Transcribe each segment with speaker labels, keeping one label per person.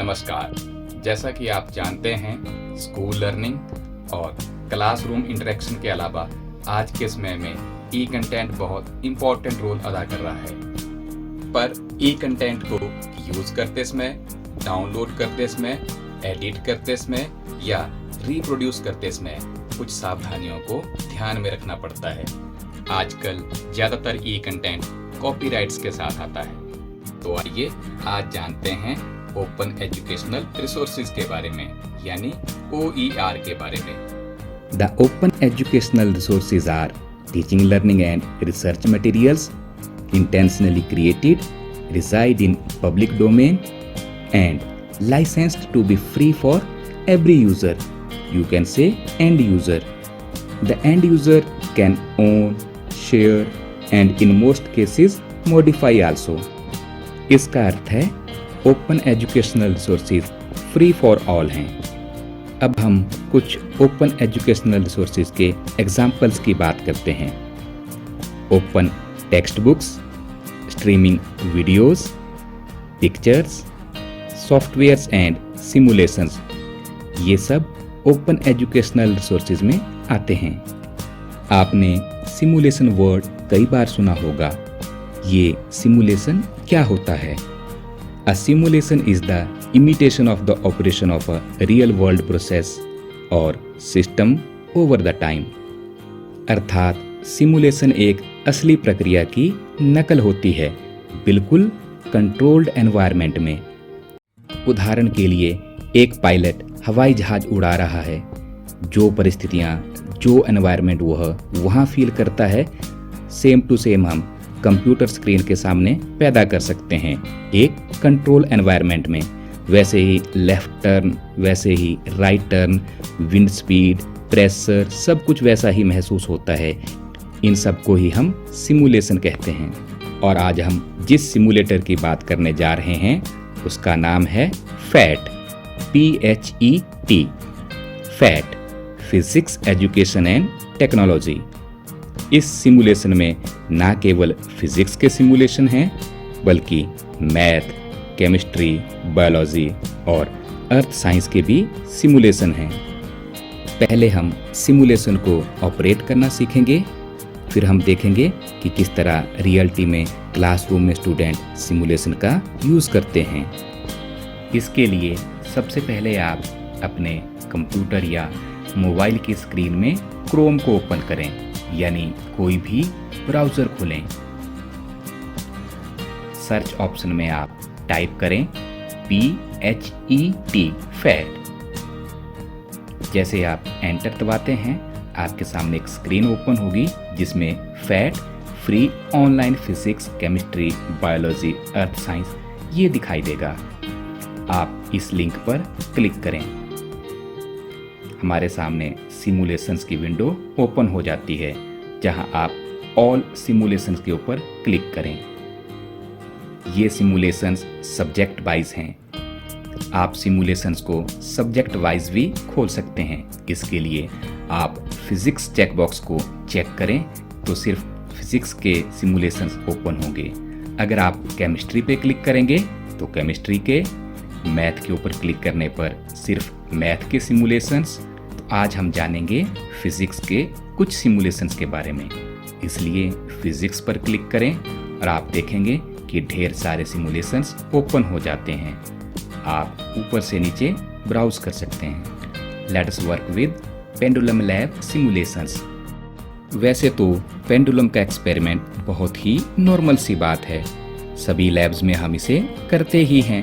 Speaker 1: नमस्कार। जैसा कि आप जानते हैं, स्कूल लर्निंग और क्लासरूम इंटरेक्शन के अलावा आज के समय में ई कंटेंट बहुत इम्पोर्टेंट रोल अदा कर रहा है। पर ई कंटेंट को यूज़ करते समय, डाउनलोड करते समय, एडिट करते समय या रिप्रोड्यूस करते समय कुछ सावधानियों को ध्यान में रखना पड़ता है। आजकल ज़्यादातर ई कंटेंट कॉपीराइट्स के साथ आता है। तो आइए आज जानते हैं ओपन एजुकेशनल रिसोर्सेज के बारे में, यानी OER के बारे में।
Speaker 2: The open educational resources are teaching, learning and research materials intentionally created, reside in public domain and licensed to be free for every user. You can say end user. The end user can own, share and in most cases modify also. इसका अर्थ है open educational resources free for all हैं। अब हम कुछ open educational resources के examples की बात करते हैं। Open text books, streaming videos, pictures, softwares and simulations, ये सब ओपन एजुकेशनल रिसोर्सेज में आते हैं। आपने सिमुलेशन वर्ड कई बार सुना होगा। ये सिमुलेशन क्या होता है? A simulation is the imitation of the operation of a real world process or system over the time. अर्थात सिमुलेशन एक असली प्रक्रिया की नकल होती है, बिल्कुल कंट्रोल्ड एनवायरनमेंट में। उदाहरण के लिए एक पायलट हवाई जहाज उड़ा रहा है। जो परिस्थितियाँ, जो एनवायरनमेंट वह वहाँ फील करता है, सेम टू सेम हम कंप्यूटर स्क्रीन के सामने पैदा कर सकते हैं एक कंट्रोल एनवायरनमेंट में। वैसे ही लेफ्ट टर्न, वैसे ही right turn, wind speed, pressure, सब कुछ वैसा ही महसूस होता है। इन सब को ही हम सिमुलेशन कहते हैं। और आज हम जिस सिमुलेटर की बात करने जा रहे हैं उसका नाम है fat, PHET, fat, physics education and technology. इस सिमुलेशन में ना केवल फिजिक्स के सिमुलेशन हैं, बल्कि मैथ, केमिस्ट्री, बायोलॉजी और अर्थ साइंस के भी सिमुलेशन हैं। पहले हम सिमुलेशन को ऑपरेट करना सीखेंगे, फिर हम देखेंगे कि किस तरह रियलिटी में क्लासरूम में स्टूडेंट सिमुलेशन का यूज़ करते हैं। इसके लिए सबसे पहले आप अपने कंप्यूटर या मोबाइल की स्क्रीन में क्रोम को ओपन करें, यानी कोई भी ब्राउज़र खोलें। सर्च ऑप्शन में आप टाइप करें PHET, फैट। जैसे आप एंटर दबाते हैं, आपके सामने एक स्क्रीन ओपन होगी जिसमें fat free online physics, chemistry, biology, earth science ये दिखाई देगा। आप इस लिंक पर क्लिक करें। हमारे सामने सिमुलेशंस की विंडो ओपन हो जाती है, जहां आप ऑल सिमुलेशंस के ऊपर क्लिक करें। ये सिमुलेशंस सब्जेक्ट वाइज हैं। आप सिमुलेशंस को सब्जेक्ट वाइज भी खोल सकते हैं। इसके लिए आप फिजिक्स चेक बॉक्स को चेक करें तो सिर्फ फिजिक्स के सिमुलेशंस ओपन होंगे। अगर आप केमिस्ट्री पे क्लिक करेंगे तो केमिस्ट्री के, मैथ के ऊपर क्लिक करने पर सिर्फ मैथ के सिमुलेशंस। तो आज हम जानेंगे फिजिक्स के कुछ सिमुलेशंस के बारे में। इसलिए फिजिक्स पर क्लिक करें और आप देखेंगे कि ढेर सारे सिमुलेशंस ओपन हो जाते हैं। आप ऊपर से नीचे ब्राउज कर सकते हैं। Let us work with pendulum lab simulations. वैसे तो पेंडुलम का एक्सपेरिमेंट बहुत ही नॉर्मल सी बात है, सभी लैब्स में हम इसे करते ही हैं,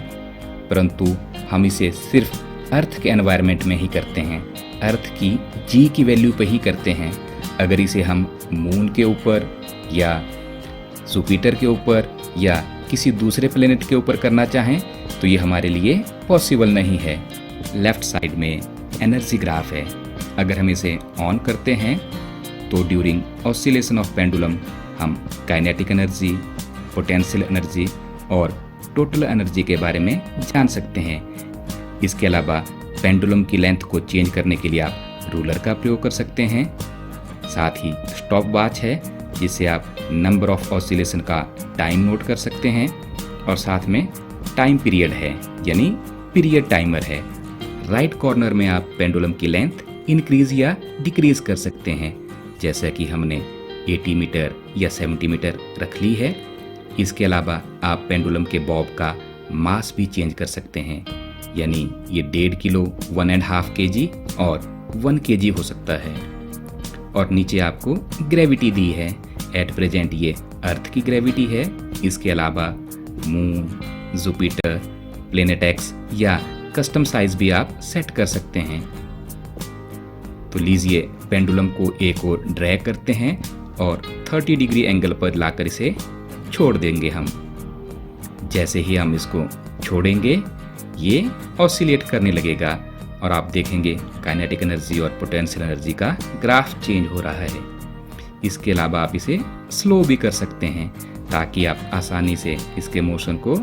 Speaker 2: परंतु हम इसे सिर्फ अर्थ के एनवायरनमेंट में ही करते हैं। अर्थ की G की वैल्यू पे ही करते हैं। अगर इसे हम मून के ऊपर या जुपिटर के ऊपर या किसी दूसरे प्लेनेट के ऊपर करना चाहें तो ये हमारे लिए पॉसिबल नहीं है। लेफ्ट साइड में एनर्जी ग्राफ है। अगर हम इसे ऑन करते हैं तो ड्यूरिंग ऑसिलेशन ऑफ पेंडुलम हम काइनेटिक एनर्जी, पोटेंशियल एनर्जी और टोटल एनर्जी के बारे में जान सकते हैं। इसके अलावा पेंडुलम की लेंथ को चेंज करने के लिए आप रूलर का प्रयोग कर सकते हैं। साथ ही स्टॉप वॉच है जिससे आप नंबर ऑफ ऑसिलेशन का टाइम नोट कर सकते हैं, और साथ में टाइम पीरियड है, यानी पीरियड टाइमर है। राइट कॉर्नर में आप पेंडुलम की लेंथ इंक्रीज या डिक्रीज कर सकते हैं, जैसा कि हमने 80 मीटर या 70 मीटर रख ली है। इसके अलावा आप पेंडुलम के बॉब का मास भी चेंज कर सकते हैं, यानी ये 1.5 किलो, 1.5 kg और 1 kg हो सकता है। और नीचे आपको ग्रेविटी दी है। एट प्रेजेंट ये अर्थ की ग्रेविटी है। इसके अलावा मून, जुपिटर, प्लेनेट एक्स या कस्टम साइज भी आप सेट कर सकते हैं। तो लीजिए पेंडुलम को एक और ड्रैग करते हैं और 30 डिग्री एंगल पर लाकर इसे छोड़ देंगे हम। जैसे ही हम इसको छोड़ेंगे ये ऑसिलेट करने लगेगा और आप देखेंगे काइनेटिक एनर्जी और पोटेंशियल एनर्जी का ग्राफ चेंज हो रहा है। इसके अलावा आप इसे स्लो भी कर सकते हैं ताकि आप आसानी से इसके मोशन को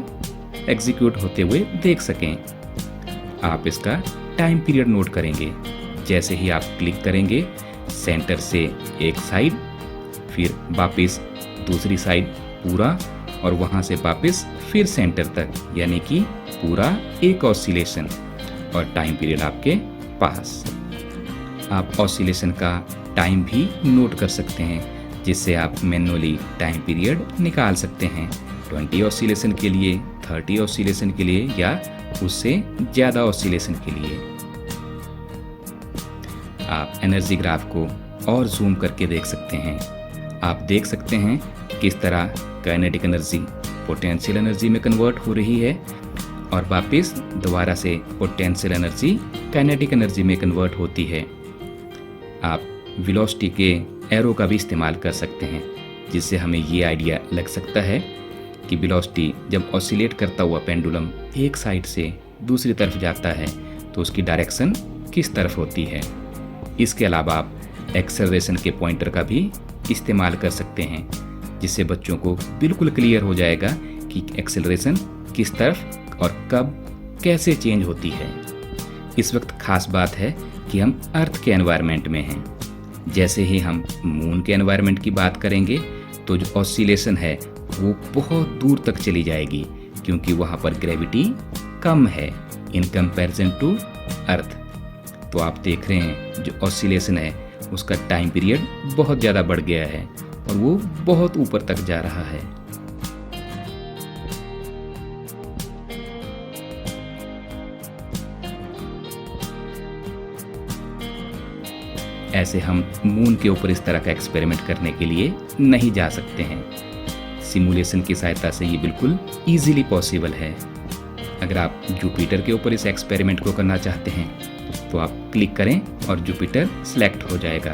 Speaker 2: एग्जीक्यूट होते हुए देख सकें। आप इसका टाइम पीरियड नोट करेंगे। जैसे ही आप क्लिक करेंगे सेंटर से एक साइड, फिर वापस दूसरी साइड पूरा, और वहाँ से वापस फिर सेंटर तक, यानी कि पूरा एक ऑसिलेशन और टाइम पीरियड आपके पास। आप ऑसिलेशन का टाइम भी नोट कर सकते हैं, जिससे आप मैन्युअली टाइम पीरियड निकाल सकते हैं 20 ऑसिलेशन के लिए, 30 ऑसिलेशन के लिए या उससे ज़्यादा ऑसिलेशन के लिए। आप एनर्जी ग्राफ को और जूम करके देख सकते हैं। आप देख सकते हैं किस तरह काइनेटिक एनर्जी पोटेंशियल एनर्जी में कन्वर्ट हो रही है और वापस दोबारा से पोटेंशियल एनर्जी काइनेटिक एनर्जी में कन्वर्ट होती है। आप वेलोसिटी के एरो का भी इस्तेमाल कर सकते हैं, जिससे हमें ये आइडिया लग सकता है कि वेलोसिटी जब ऑसिलेट करता हुआ पेंडुलम एक साइड से दूसरी तरफ जाता है तो उसकी डायरेक्शन किस तरफ होती है। इसके अलावा आप एक्सेलरेशन के पॉइंटर का भी इस्तेमाल कर सकते हैं, जिससे बच्चों को बिल्कुल क्लियर हो जाएगा कि एक्सेलरेशन किस तरफ और कब कैसे चेंज होती है। इस वक्त खास बात है कि हम अर्थ के एनवायरनमेंट में हैं। जैसे ही हम मून के एनवायरनमेंट की बात करेंगे तो जो ऑसिलेशन है वो बहुत दूर तक चली जाएगी, क्योंकि वहाँ पर ग्रेविटी कम है इन कंपैरिजन टू अर्थ। तो आप देख रहे हैं जो ऑसिलेशन है उसका टाइम पीरियड बहुत ज़्यादा बढ़ गया है और वो बहुत ऊपर तक जा रहा है। ऐसे हम मून के ऊपर इस तरह का एक्सपेरिमेंट करने के लिए नहीं जा सकते हैं। सिमुलेशन की सहायता से ये बिल्कुल इजीली पॉसिबल है। अगर आप जुपिटर के ऊपर इस एक्सपेरिमेंट को करना चाहते हैं तो आप क्लिक करें और जुपिटर सेलेक्ट हो जाएगा।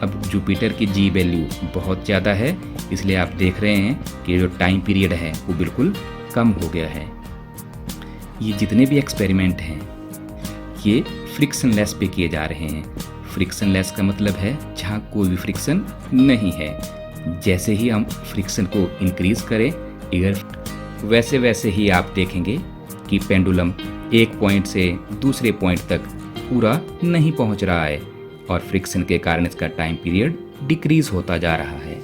Speaker 2: अब जुपिटर की जी वैल्यू बहुत ज़्यादा है, इसलिए आप देख रहे हैं कि जो टाइम पीरियड है वो बिल्कुल कम हो गया है। ये जितने भी एक्सपेरिमेंट हैं ये फ्रिक्शनलेस पे किए जा रहे हैं। फ्रिक्शनलेस का मतलब है जहाँ कोई भी फ्रिक्शन नहीं है। जैसे ही हम फ्रिक्शन को इंक्रीज करें वैसे वैसे ही आप देखेंगे कि पेंडुलम एक पॉइंट से दूसरे पॉइंट तक पूरा नहीं पहुंच रहा है और फ्रिक्शन के कारण इसका टाइम पीरियड डिक्रीज होता जा रहा है।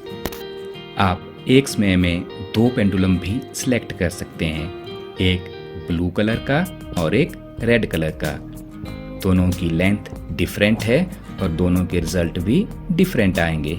Speaker 2: आप एक समय में 2 पेंडुलम भी सिलेक्ट कर सकते हैं, एक ब्लू कलर का और एक रेड कलर का। दोनों की लेंथ डिफरेंट है और दोनों के रिजल्ट भी डिफरेंट आएंगे।